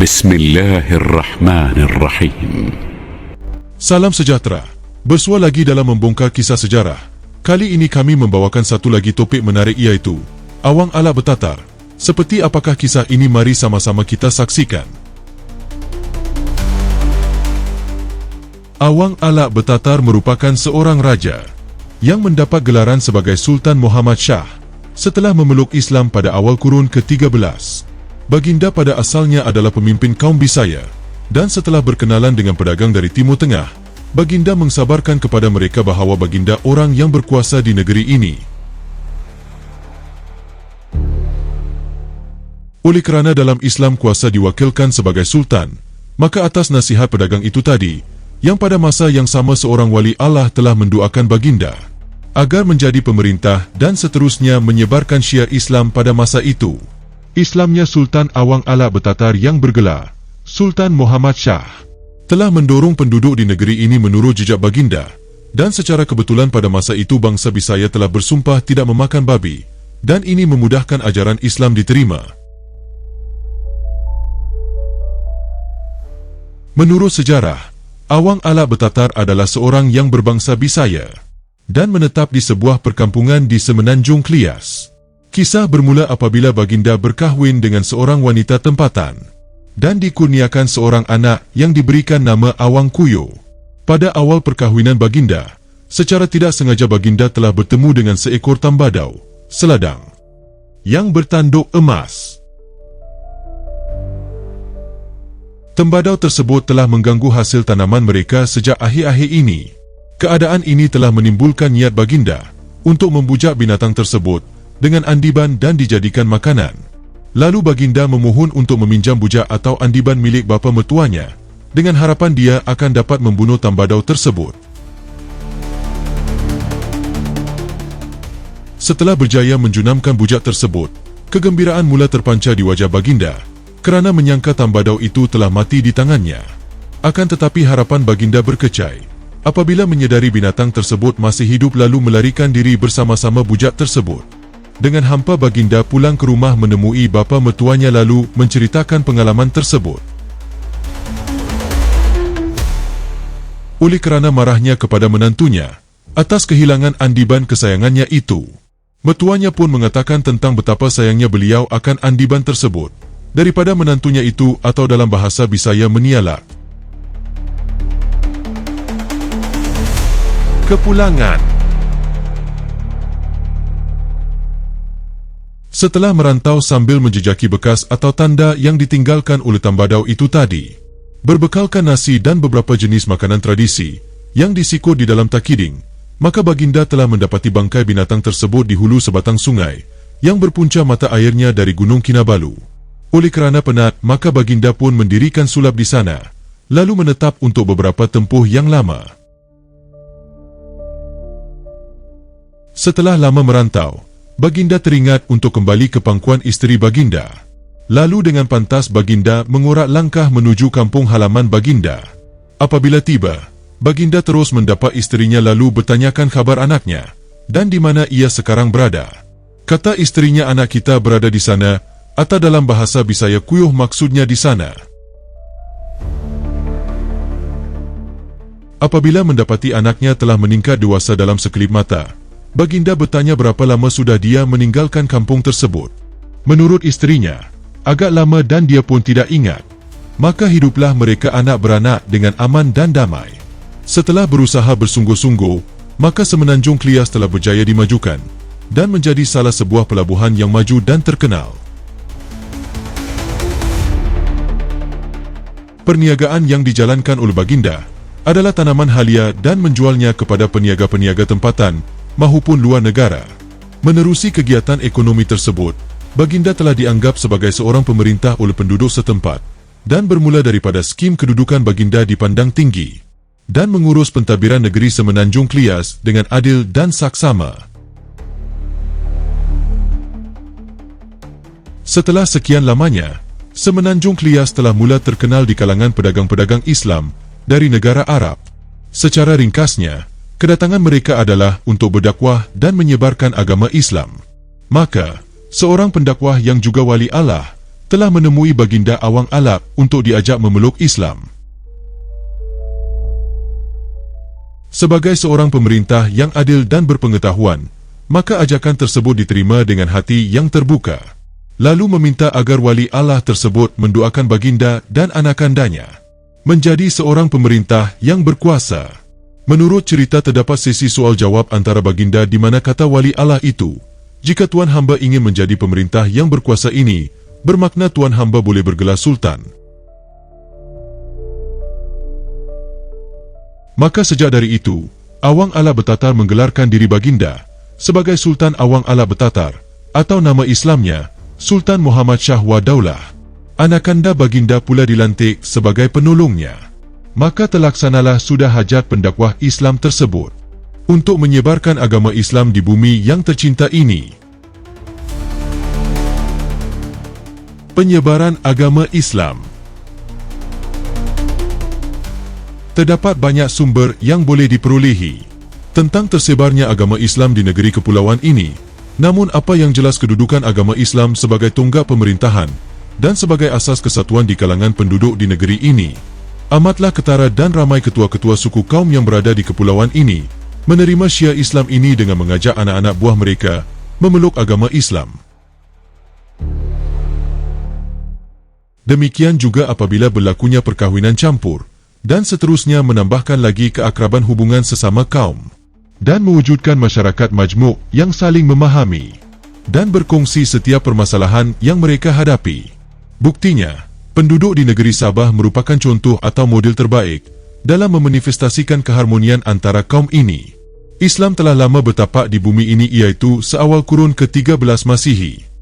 Bismillahirrahmanirrahim. Salam sejahtera. Bersua lagi dalam membongkar kisah sejarah. Kali ini kami membawakan satu lagi topik menarik, iaitu Awang Alak Bertatar. Seperti apakah kisah ini, mari sama-sama kita saksikan. Awang Alak Bertatar merupakan seorang raja yang mendapat gelaran sebagai Sultan Muhammad Shah setelah memeluk Islam pada awal kurun ke-13. Baginda pada asalnya adalah pemimpin kaum Bisaya, dan setelah berkenalan dengan pedagang dari Timur Tengah, Baginda mengsabarkan kepada mereka bahawa Baginda orang yang berkuasa di negeri ini. Oleh kerana dalam Islam kuasa diwakilkan sebagai Sultan, maka atas nasihat pedagang itu tadi, yang pada masa yang sama seorang wali Allah telah mendoakan Baginda agar menjadi pemerintah dan seterusnya menyebarkan syiar Islam pada masa itu. Islamnya Sultan Awang Alak Bertatar yang bergelar Sultan Muhammad Shah telah mendorong penduduk di negeri ini menurut jejak Baginda, dan secara kebetulan pada masa itu bangsa Bisaya telah bersumpah tidak memakan babi, dan ini memudahkan ajaran Islam diterima. Menurut sejarah, Awang Alak Bertatar adalah seorang yang berbangsa Bisaya dan menetap di sebuah perkampungan di Semenanjung Klias. Kisah bermula apabila Baginda berkahwin dengan seorang wanita tempatan dan dikurniakan seorang anak yang diberikan nama Awang Kuyo. Pada awal perkahwinan Baginda, secara tidak sengaja Baginda telah bertemu dengan seekor tambadau, seladang, yang bertanduk emas. Tembadau tersebut telah mengganggu hasil tanaman mereka sejak akhir-akhir ini. Keadaan ini telah menimbulkan niat Baginda untuk membujak binatang tersebut dengan andiban dan dijadikan makanan. Lalu Baginda memohon untuk meminjam bujak atau andiban milik bapa mertuanya dengan harapan dia akan dapat membunuh tambadau tersebut. Setelah berjaya menjunamkan bujak tersebut, kegembiraan mula terpancar di wajah Baginda kerana menyangka tambadau itu telah mati di tangannya. Akan tetapi harapan Baginda berkecai apabila menyedari binatang tersebut masih hidup, lalu melarikan diri bersama-sama bujak tersebut. Dengan hampa Baginda pulang ke rumah menemui bapa mertuanya lalu menceritakan pengalaman tersebut. Oleh kerana marahnya kepada menantunya atas kehilangan andiban kesayangannya itu, mertuanya pun mengatakan tentang betapa sayangnya beliau akan andiban tersebut daripada menantunya itu, atau dalam bahasa Bisaya menialak. Kepulangan. Setelah merantau sambil menjejaki bekas atau tanda yang ditinggalkan oleh tambadau itu tadi, berbekalkan nasi dan beberapa jenis makanan tradisi yang disikut di dalam takiding, maka Baginda telah mendapati bangkai binatang tersebut di hulu sebatang sungai yang berpunca mata airnya dari Gunung Kinabalu. Oleh kerana penat, maka Baginda pun mendirikan sulap di sana, lalu menetap untuk beberapa tempoh yang lama. Setelah lama merantau, Baginda teringat untuk kembali ke pangkuan isteri Baginda. Lalu dengan pantas Baginda mengorak langkah menuju kampung halaman Baginda. Apabila tiba, Baginda terus mendapat isterinya lalu bertanyakan kabar anaknya dan di mana ia sekarang berada. Kata isterinya, anak kita berada di sana, atau dalam bahasa Bisaya Kuyuh maksudnya di sana. Apabila mendapati anaknya telah meningkat dewasa dalam sekelip mata, Baginda bertanya berapa lama sudah dia meninggalkan kampung tersebut. Menurut isterinya, agak lama dan dia pun tidak ingat. Maka hiduplah mereka anak beranak dengan aman dan damai. Setelah berusaha bersungguh-sungguh, maka Semenanjung Klias telah berjaya dimajukan dan menjadi salah sebuah pelabuhan yang maju dan terkenal. Perniagaan yang dijalankan oleh Baginda adalah tanaman halia dan menjualnya kepada peniaga-peniaga tempatan maupun luar negara. Menerusi kegiatan ekonomi tersebut, Baginda telah dianggap sebagai seorang pemerintah oleh penduduk setempat, dan bermula daripada skim kedudukan Baginda dipandang tinggi dan mengurus pentadbiran negeri Semenanjung Klias dengan adil dan saksama. Setelah sekian lamanya, Semenanjung Klias telah mula terkenal di kalangan pedagang-pedagang Islam dari negara Arab. Secara ringkasnya, kedatangan mereka adalah untuk berdakwah dan menyebarkan agama Islam. Maka, seorang pendakwah yang juga wali Allah telah menemui Baginda Awang Alap untuk diajak memeluk Islam. Sebagai seorang pemerintah yang adil dan berpengetahuan, maka ajakan tersebut diterima dengan hati yang terbuka, lalu meminta agar wali Allah tersebut mendoakan baginda dan anakandanya menjadi seorang pemerintah yang berkuasa. Menurut cerita terdapat sesi soal jawab antara baginda di mana kata wali Allah itu, jika tuan hamba ingin menjadi pemerintah yang berkuasa ini, bermakna tuan hamba boleh bergelar sultan. Maka sejak dari itu, Awang Alap Betatar menggelarkan diri baginda sebagai Sultan Awang Alap Betatar, atau nama Islamnya Sultan Muhammad Shah Wa Daulah. Anakanda baginda pula dilantik sebagai penolongnya. Maka terlaksanalah sudah hajat pendakwah Islam tersebut untuk menyebarkan agama Islam di bumi yang tercinta ini. Penyebaran agama Islam. Terdapat banyak sumber yang boleh diperolehi tentang tersebarnya agama Islam di negeri kepulauan ini. Namun apa yang jelas, kedudukan agama Islam sebagai tonggak pemerintahan dan sebagai asas kesatuan di kalangan penduduk di negeri ini amatlah ketara, dan ramai ketua-ketua suku kaum yang berada di kepulauan ini menerima syiar Islam ini dengan mengajak anak-anak buah mereka memeluk agama Islam. Demikian juga apabila berlakunya perkahwinan campur, dan seterusnya menambahkan lagi keakraban hubungan sesama kaum dan mewujudkan masyarakat majmuk yang saling memahami dan berkongsi setiap permasalahan yang mereka hadapi. Buktinya, penduduk di negeri Sabah merupakan contoh atau model terbaik dalam memanifestasikan keharmonian antara kaum ini. Islam telah lama bertapak di bumi ini, iaitu seawal kurun ke-13 Masihi.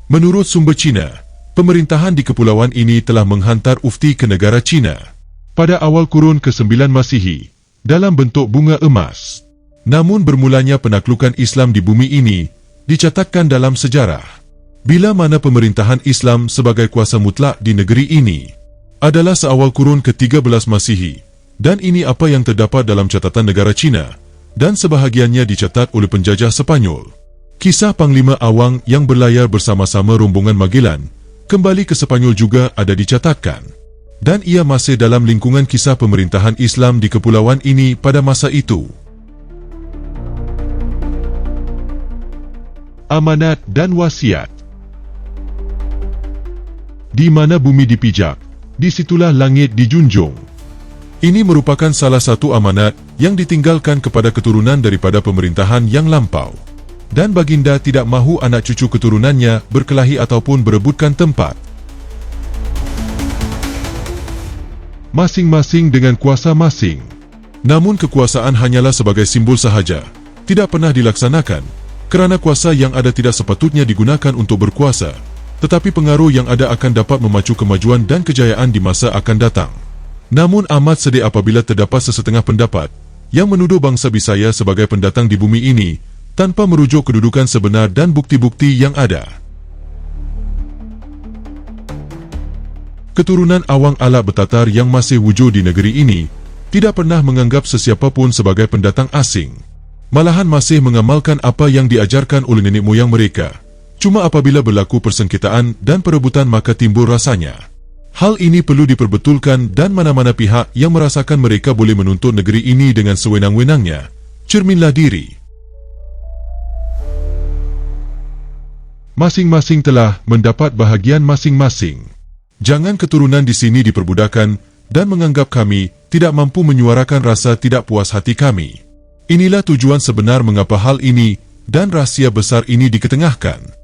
Menurut sumber Cina, pemerintahan di kepulauan ini telah menghantar ufti ke negara China pada awal kurun ke-9 Masihi dalam bentuk bunga emas. Namun bermulanya penaklukan Islam di bumi ini dicatatkan dalam sejarah, bila mana pemerintahan Islam sebagai kuasa mutlak di negeri ini adalah seawal kurun ke-13 Masihi, dan ini apa yang terdapat dalam catatan negara China, dan sebahagiannya dicatat oleh penjajah Sepanyol. Kisah Panglima Awang yang berlayar bersama-sama rombongan Magellan kembali ke Sepanyol juga ada dicatatkan, dan ia masih dalam lingkungan kisah pemerintahan Islam di kepulauan ini pada masa itu. Amanat dan wasiat. Di mana bumi dipijak, disitulah langit dijunjung. Ini merupakan salah satu amanat yang ditinggalkan kepada keturunan daripada pemerintahan yang lampau, dan baginda tidak mahu anak cucu keturunannya berkelahi ataupun berebutkan tempat. Masing-masing dengan kuasa masing. Namun kekuasaan hanyalah sebagai simbol sahaja, tidak pernah dilaksanakan, kerana kuasa yang ada tidak sepatutnya digunakan untuk berkuasa, tetapi pengaruh yang ada akan dapat memacu kemajuan dan kejayaan di masa akan datang. Namun amat sedih apabila terdapat sesetengah pendapat yang menuduh bangsa Bisaya sebagai pendatang di bumi ini tanpa merujuk kedudukan sebenar dan bukti-bukti yang ada. Keturunan Awang Alap Betatar yang masih wujud di negeri ini tidak pernah menganggap sesiapa pun sebagai pendatang asing. Malahan masih mengamalkan apa yang diajarkan oleh nenek moyang mereka. Cuma apabila berlaku persengketaan dan perebutan maka timbul rasanya. Hal ini perlu diperbetulkan, dan mana-mana pihak yang merasakan mereka boleh menuntut negeri ini dengan sewenang-wenangnya, cerminlah diri. Masing-masing telah mendapat bahagian masing-masing. Jangan keturunan di sini diperbudakan dan menganggap kami tidak mampu menyuarakan rasa tidak puas hati kami. Inilah tujuan sebenar mengapa hal ini dan rahsia besar ini diketengahkan.